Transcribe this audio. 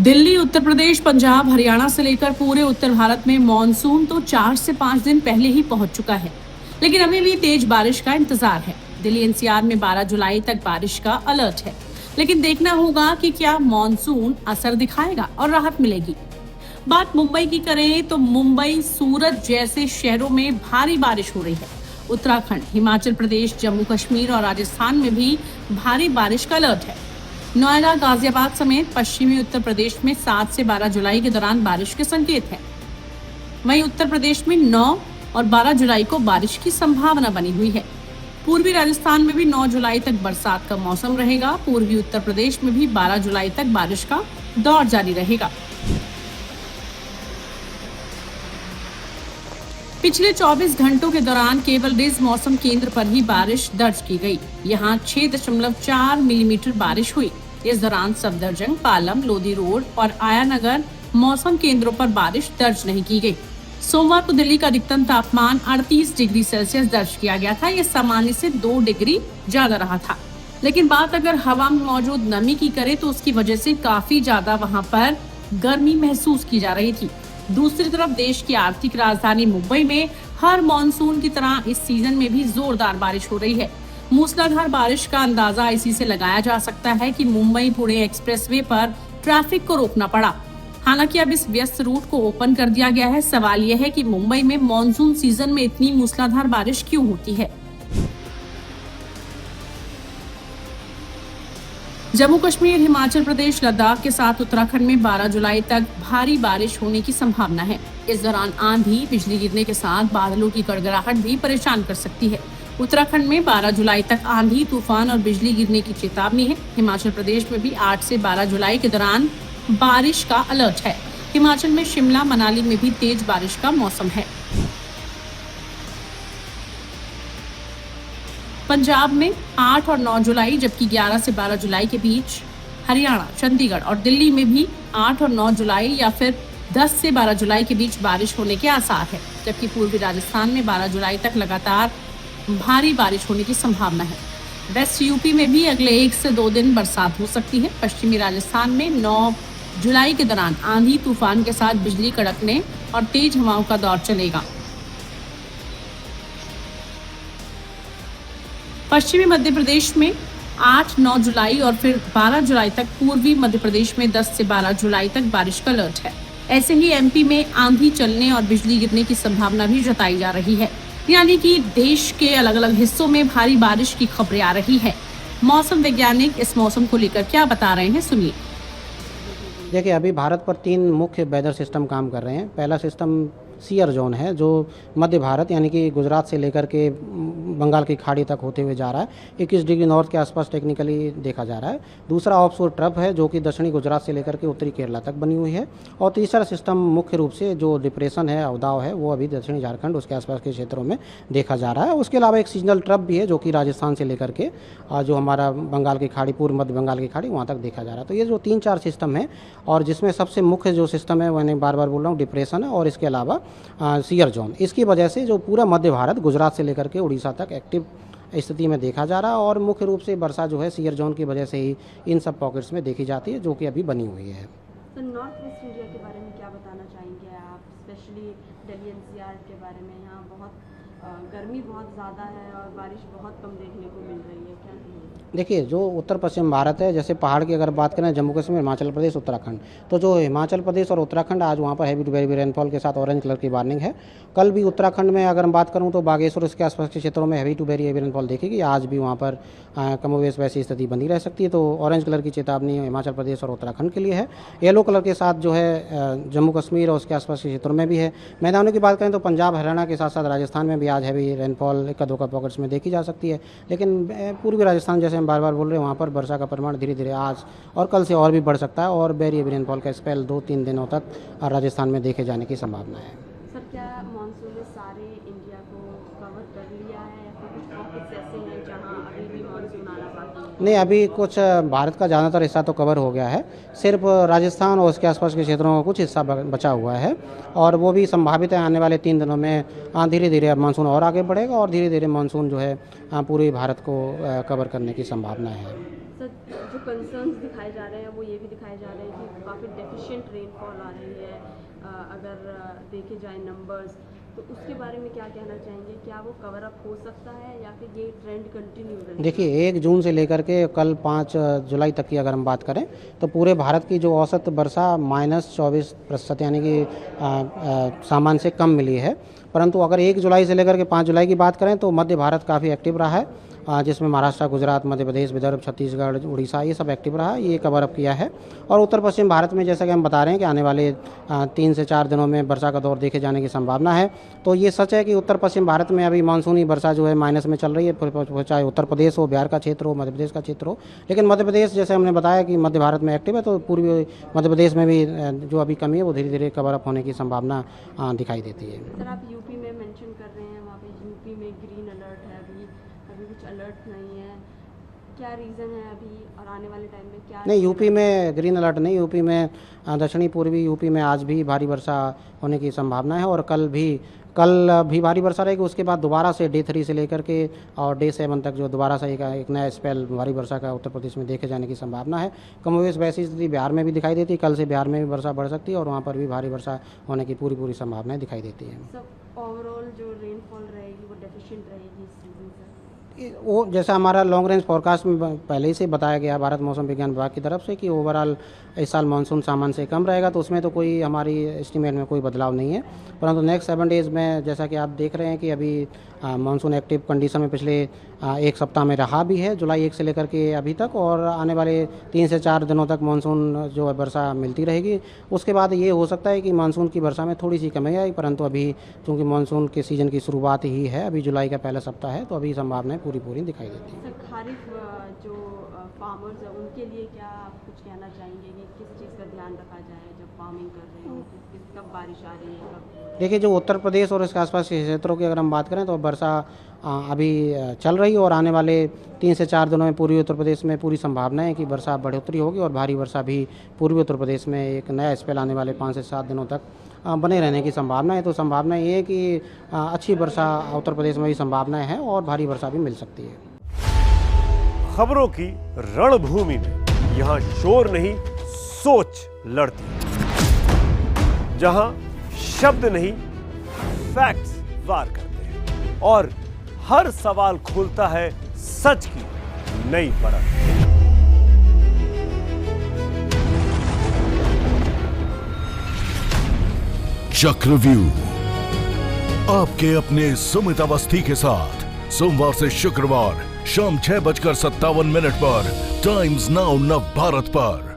दिल्ली, उत्तर प्रदेश, पंजाब, हरियाणा से लेकर पूरे उत्तर भारत में मॉनसून तो 4 से 5 दिन पहले ही पहुंच चुका है, लेकिन अभी भी तेज बारिश का इंतजार है। दिल्ली एनसीआर में 12 जुलाई तक बारिश का अलर्ट है, लेकिन देखना होगा कि क्या मॉनसून असर दिखाएगा और राहत मिलेगी। बात मुंबई की करें तो मुंबई, सूरत जैसे शहरों में भारी बारिश हो रही है। उत्तराखंड, हिमाचल प्रदेश, जम्मू कश्मीर और राजस्थान में भी भारी बारिश का अलर्ट है। नोएडा, गाजियाबाद समेत पश्चिमी उत्तर प्रदेश में 7 से 12 जुलाई के दौरान बारिश के संकेत हैं। वहीं उत्तर प्रदेश में 9 और 12 जुलाई को बारिश की संभावना बनी हुई है। पूर्वी राजस्थान में भी 9 जुलाई तक बरसात का मौसम रहेगा। पूर्वी उत्तर प्रदेश में भी 12 जुलाई तक बारिश का दौर जारी रहेगा। पिछले 24 घंटों के दौरान केवल रिज मौसम केंद्र पर ही बारिश दर्ज की गई। यहाँ 6.4 मिलीमीटर बारिश हुई। इस दौरान सफदरजंग, पालम, लोधी रोड और आयानगर मौसम केंद्रों पर बारिश दर्ज नहीं की गई। सोमवार को दिल्ली का अधिकतम तापमान 38 डिग्री सेल्सियस दर्ज किया गया था। यह सामान्य से 2 डिग्री ज्यादा रहा था। लेकिन बात अगर हवा में मौजूद नमी की करें तो उसकी वजह से काफी ज्यादा वहाँ पर गर्मी महसूस की जा रही थी। दूसरी तरफ देश की आर्थिक राजधानी मुंबई में हर मॉनसून की तरह इस सीजन में भी जोरदार बारिश हो रही है। मूसलाधार बारिश का अंदाजा इसी से लगाया जा सकता है कि मुंबई पुणे एक्सप्रेसवे पर ट्रैफिक को रोकना पड़ा। हालांकि अब इस व्यस्त रूट को ओपन कर दिया गया है। सवाल यह है कि मुंबई में मॉनसून सीजन में इतनी मूसलाधार बारिश क्यों होती है। जम्मू कश्मीर, हिमाचल प्रदेश, लद्दाख के साथ उत्तराखंड में 12 जुलाई तक भारी बारिश होने की संभावना है। इस दौरान आंधी, बिजली गिरने के साथ बादलों की गड़गड़ाहट भी परेशान कर सकती है। उत्तराखंड में 12 जुलाई तक आंधी, तूफान और बिजली गिरने की चेतावनी है। हिमाचल प्रदेश में भी 8 से 12 जुलाई के दौरान बारिश का अलर्ट है। हिमाचल में शिमला, मनाली में भी तेज बारिश का मौसम है। पंजाब में 8 और 9 जुलाई जबकि 11 से 12 जुलाई के बीच, हरियाणा, चंडीगढ़ और दिल्ली में भी 8 और 9 जुलाई या फिर 10 से 12 जुलाई के बीच बारिश होने के आसार है। जबकि पूर्वी राजस्थान में 12 जुलाई तक लगातार भारी बारिश होने की संभावना है। वेस्ट यूपी में भी अगले 1 से 2 दिन बरसात हो सकती है। पश्चिमी राजस्थान में 9 जुलाई के दौरान आंधी, तूफान के साथ बिजली कड़कने और तेज हवाओं का दौर चलेगा। पश्चिमी मध्य प्रदेश में 8, 9 जुलाई और फिर 12 जुलाई तक, पूर्वी मध्य प्रदेश में 10 से 12 जुलाई तक बारिश का अलर्ट है। ऐसे ही एमपी में आंधी चलने और बिजली गिरने की संभावना भी जताई जा रही है। यानी कि देश के अलग अलग हिस्सों में भारी बारिश की खबरें आ रही है। मौसम वैज्ञानिक इस मौसम को लेकर क्या बता रहे हैं, सुनिए। देखिए, अभी भारत पर 3 मुख्य वेदर सिस्टम काम कर रहे हैं। पहला सिस्टम सीयर जोन है, जो मध्य भारत यानी कि गुजरात से लेकर के बंगाल की खाड़ी तक होते हुए जा रहा है। 21 डिग्री नॉर्थ के आसपास टेक्निकली देखा जा रहा है। दूसरा ऑफशोर ट्रफ है, जो कि दक्षिणी गुजरात से लेकर के उत्तरी केरला तक बनी हुई है। और तीसरा सिस्टम मुख्य रूप से जो डिप्रेशन है, अवदाव है, वो अभी दक्षिणी झारखंड उसके आसपास के क्षेत्रों में देखा जा रहा है। उसके अलावा एक सीजनल ट्रफ भी है, जो कि राजस्थान से लेकर के जो हमारा बंगाल की खाड़ी, पूर्व मध्य बंगाल की खाड़ी, वहाँ तक देखा जा रहा है। तो ये जो 3-4 सिस्टम है, और जिसमें सबसे मुख्य जो सिस्टम है, मैंने बार बार बोल रहा हूँ, डिप्रेशन है, और इसके अलावा सीयर जोन। इसकी वजह से जो पूरा मध्य भारत, गुजरात से लेकर के उड़ीसा तक एक्टिव स्थिति में देखा जा रहा है। और मुख्य रूप से वर्षा जो है सीयर जोन की वजह से ही इन सब पॉकेट्स में देखी जाती है, जो कि अभी बनी हुई है। तो नॉर्थ वेस्ट इंडिया के बारे में क्या बताना चाहेंगे आप, स्पेशली दिल्ली एनसीआर के बारे में? यहाँ बहुत गर्मी बहुत ज़्यादा है और बारिश बहुत कम देखने को मिल रही है, क्या कहेंगे? देखिए, जो उत्तर पश्चिम भारत है, जैसे पहाड़ की अगर बात करें, जम्मू कश्मीर, हिमाचल प्रदेश, उत्तराखंड, तो जो हिमाचल प्रदेश और उत्तराखंड, आज वहाँ पर हैवी टू वेरी रेनफॉल के साथ ऑरेंज कलर की वार्निंग है। कल भी उत्तराखंड में अगर मैं बात करूँ तो बागेश्वर, इसके आसपास के क्षेत्रों में heavy to very heavy rainfall देखेगी। आज भी वहाँ पर कमोवेश वैसी स्थिति बनी रह सकती है। तो ऑरेंज कलर की चेतावनी हिमाचल प्रदेश और उत्तराखंड के लिए है। येलो कलर के साथ जो है जम्मू कश्मीर और उसके आसपास के क्षेत्रों में भी है। मैदानों की बात करें तो पंजाब, हरियाणा के साथ साथ राजस्थान में भी आज हैवी रेनफॉल इक्का दुक्का पॉकेट्स में देखी जा सकती है। लेकिन पूर्वी राजस्थान, जैसे हम बार बार बोल रहे हैं, वहाँ पर वर्षा का परिमाण धीरे धीरे आज और कल से और भी बढ़ सकता है, और वेरी हैवी रेनफॉल का स्पेल 2-3 दिनों तक राजस्थान में देखे जाने की संभावना है। सर, क्या मानसून ने सारे इंडिया को कवर कर लिया है या फिर कुछ पॉकेट्स ऐसे हैं जहाँ अभी भी मानसून आना बाकी है? नहीं, अभी कुछ भारत का ज़्यादातर हिस्सा तो कवर हो गया है। सिर्फ राजस्थान और उसके आसपास के क्षेत्रों का कुछ हिस्सा बचा हुआ है, और वो भी संभावित है आने वाले 3 दिनों में धीरे धीरे अब मानसून और आगे बढ़ेगा, और धीरे धीरे मानसून जो है पूरे भारत को कवर करने की संभावना है। सर, जो कंसर्न्स दिखाए जा रहे हैं वो ये भी दिखाए जा रहे हैं कि काफ़ी डेफिशिएंट रेनफॉल आ रही है। अगर देखे जाए नंबर्स, तो उसके बारे में क्या कहना चाहेंगे? क्या वो कवर अप हो सकता है या फिर ये ट्रेंड कंटिन्यू रहेगा? देखिए 1 जून से लेकर के कल 5 जुलाई तक की अगर हम बात करें तो पूरे भारत की जो औसत वर्षा -24% यानी कि सामान्य से कम मिली है। परंतु अगर 1 जुलाई से लेकर के 5 जुलाई की बात करें तो मध्य भारत काफ़ी एक्टिव रहा है, जिसमें महाराष्ट्र, गुजरात, मध्य प्रदेश, विदर्भ, छत्तीसगढ़, उड़ीसा ये सब एक्टिव रहा, ये कवर अप किया है। और उत्तर पश्चिम भारत में जैसा कि हम बता रहे हैं कि आने वाले 3 से 4 दिनों में वर्षा का दौर देखे जाने की संभावना है। तो ये सच है कि उत्तर पश्चिम भारत में अभी मानसूनी वर्षा जो है माइनस में चल रही है, चाहे उत्तर प्रदेश हो, बिहार का क्षेत्र हो, मध्य प्रदेश का क्षेत्र हो। लेकिन मध्य प्रदेश जैसे हमने बताया कि मध्य भारत में एक्टिव है, तो पूर्वी मध्य प्रदेश में भी जो अभी कमी है वो धीरे धीरे कवर अप होने की संभावना दिखाई देती है। सर, आप यूपी में मेंशन कर रहे हैं, वहाँ पे यूपी में ग्रीन अलर्ट है, अभी कुछ अलर्ट नहीं है, क्या रीज़न है अभी और आने वाले टाइम में क्या? नहीं, यूपी में ग्रीन अलर्ट नहीं, यूपी में दक्षिणी पूर्वी यूपी में आज भी भारी वर्षा होने की संभावना है और कल भी भारी वर्षा रहेगी। उसके बाद दोबारा से डे 3 से लेकर के और डे 7 तक जो दोबारा से एक नया स्पेल भारी वर्षा का उत्तर प्रदेश में देखे जाने की संभावना है। कमोवेश वैसी स्थिति बिहार में भी दिखाई देती है, कल से बिहार में भी वर्षा बढ़ सकती है और वहाँ पर भी भारी वर्षा होने की पूरी संभावनाएं दिखाई देती है। सब ओवरऑल जो रेनफॉल रहेगी वो डेफिशिएंट रहेगी इस सीजन से? वो जैसा हमारा लॉन्ग रेंज फोरकास्ट में पहले ही से बताया गया भारत मौसम विज्ञान विभाग की तरफ से कि ओवरऑल इस साल मानसून सामान्य से कम रहेगा, तो उसमें तो कोई हमारी एस्टीमेट में कोई बदलाव नहीं है। परंतु नेक्स्ट 7 डेज़ में जैसा कि आप देख रहे हैं कि अभी मानसून एक्टिव कंडीशन में पिछले 1 सप्ताह में रहा भी है, जुलाई 1 से लेकर के अभी तक, और आने वाले 3 से 4 दिनों तक मानसून जो है वर्षा मिलती रहेगी। उसके बाद ये हो सकता है कि मानसून की वर्षा में थोड़ी सी कमी आई, परंतु अभी चूँकि मानसून के सीज़न की शुरुआत ही है, अभी जुलाई का पहला सप्ताह है, तो अभी संभावनाएं पूरी दिखाई देती है। सर, खारिफ जो फार्मर्स है उनके लिए क्या आप कुछ कहना चाहेंगे कि किस चीज़ का ध्यान रखा जाए जब फार्मिंग कर रहे हैं? कब बारिश आ रही है, कब? देखिए, जो उत्तर प्रदेश और इसके आसपास के क्षेत्रों की अगर हम बात करें तो वर्षा अभी चल रही है और आने वाले 3 से 4 दिनों में पूर्वी उत्तर प्रदेश में पूरी संभावना है कि वर्षा बढ़ोतरी होगी और भारी वर्षा भी पूर्वी उत्तर प्रदेश में एक नया स्पेल आने वाले 5 से 7 दिनों तक बने रहने की संभावना है। तो संभावना ये है कि अच्छी वर्षा उत्तर प्रदेश में भी संभावनाएं हैं और भारी वर्षा भी मिल सकती है। खबरों की रणभूमि में यहाँ शोर नहीं, सोच लड़ती है, जहां शब्द नहीं फैक्ट्स वार करते हैं और हर सवाल खोलता है सच की नई परत। चक्रव्यूह आपके अपने सुमित अवस्थी के साथ सोमवार से शुक्रवार शाम 6:57 पर टाइम्स नाउ नव भारत पर।